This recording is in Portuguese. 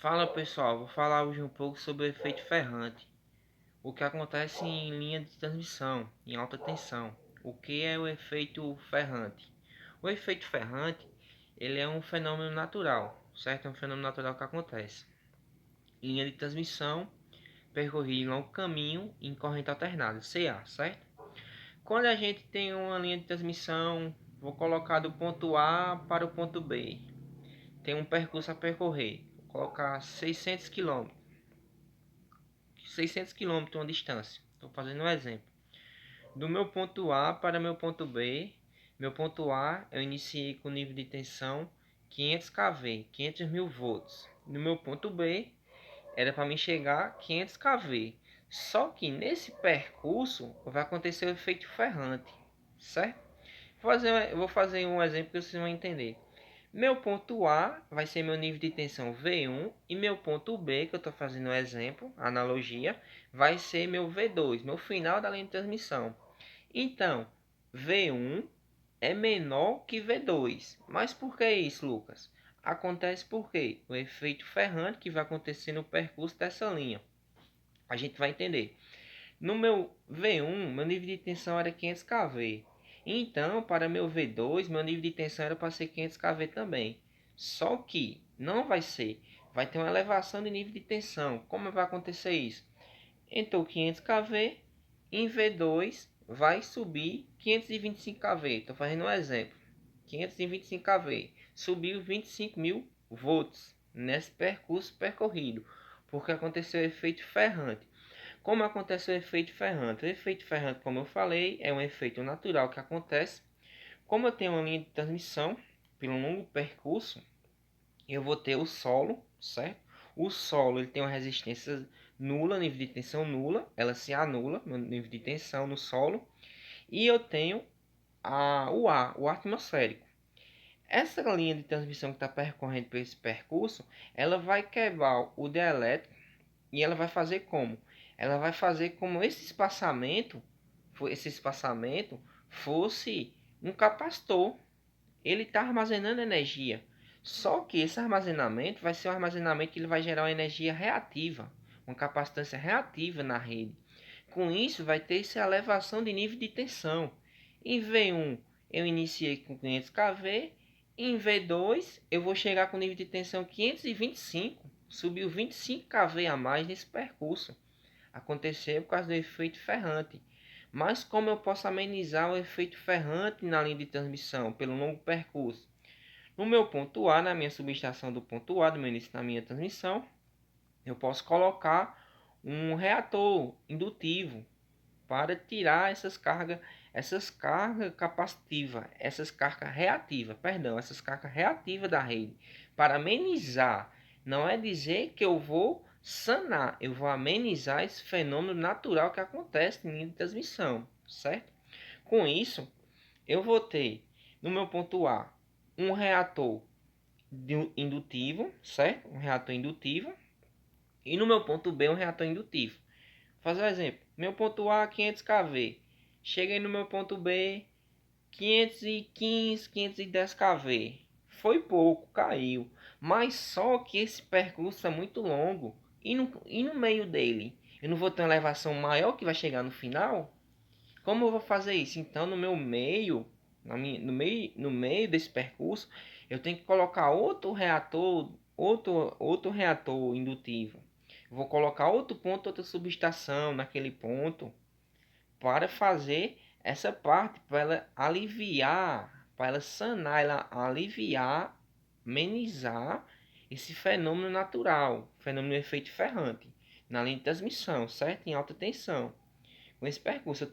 Fala pessoal, vou falar hoje um pouco sobre o efeito Ferrante. O que acontece em linha de transmissão, em alta tensão. O que é o efeito Ferrante? O efeito Ferrante, ele é um fenômeno natural, certo? É um fenômeno natural que acontece. Linha de transmissão percorrida em longo caminho em corrente alternada, CA, certo? Quando a gente tem uma linha de transmissão, vou colocar do ponto A para o ponto B. Tem um percurso a percorrer, vou colocar 600 km. 600 km uma distância. Estou fazendo um exemplo. Do meu ponto A para meu ponto B. Meu ponto A eu iniciei com nível de tensão 500 kV, 500 mil volts. No meu ponto B era para mim chegar a 500 kV. Só que nesse percurso vai acontecer o efeito Ferrante, certo? Eu vou fazer um exemplo que vocês vão entender. Meu ponto A vai ser meu nível de tensão V1 e meu ponto B, que eu estou fazendo um exemplo, analogia, vai ser meu V2, meu final da linha de transmissão. Então, V1 é menor que V2. Mas por que isso, Lucas? Acontece porque o efeito Ferrante que vai acontecer no percurso dessa linha. A gente vai entender. No meu V1, meu nível de tensão era 500 kV. Então, para meu V2, meu nível de tensão era para ser 500 kV também. Só que não vai ser. Vai ter uma elevação de nível de tensão. Como vai acontecer isso? Então, 500 kV em V2 vai subir 525 kV. Estou fazendo um exemplo. 525 kV. Subiu 25 mil volts nesse percurso percorrido. Porque aconteceu o efeito Ferrante. Como acontece o efeito Ferrante? O efeito Ferrante, como eu falei, é um efeito natural que acontece. Como eu tenho uma linha de transmissão pelo longo percurso, eu vou ter o solo, certo? O solo ele tem uma resistência nula, nível de tensão nula, ela se anula no nível de tensão no solo. E eu tenho o ar, o atmosférico. Essa linha de transmissão que está percorrendo por esse percurso, ela vai quebrar o dielétrico. E ela vai fazer como? Ela vai fazer como esse espaçamento fosse um capacitor. Ele está armazenando energia. Só que esse armazenamento vai ser um armazenamento que ele vai gerar uma energia reativa, uma capacitância reativa na rede. Com isso, vai ter essa elevação de nível de tensão. Em V1, eu iniciei com 500 kV. Em V2, eu vou chegar com nível de tensão 525. Subiu 25 kV a mais nesse percurso. Aconteceu por causa do efeito Ferrante. Mas como eu posso amenizar o efeito Ferrante na linha de transmissão pelo longo percurso? No meu ponto A, na minha subestação do ponto A, do meu início da minha transmissão, eu posso colocar um reator indutivo para tirar essas cargas capacitivas, essas cargas reativas da rede, para amenizar. Não é dizer que eu vou sanar, eu vou amenizar esse fenômeno natural que acontece em linha de transmissão, certo? Com isso, eu vou ter no meu ponto A um reator indutivo, certo? Um reator indutivo. E no meu ponto B um reator indutivo. Vou fazer um exemplo. Meu ponto A 500 kV. Cheguei no meu ponto B 515, 510 kV. Foi pouco, caiu. Mas só que esse percurso é muito longo. E no meio dele, eu não vou ter uma elevação maior que vai chegar no final? Como eu vou fazer isso? Então, no meu meio, no meio desse percurso, eu tenho que colocar outro reator indutivo. Eu vou colocar outro ponto, outra subestação naquele ponto para fazer essa parte, para ela aliviar, para ela sanar, ela aliviar, amenizar esse fenômeno natural, fenômeno do efeito Ferrante, na linha de transmissão, certo? Em alta tensão. Com esse percurso, eu estou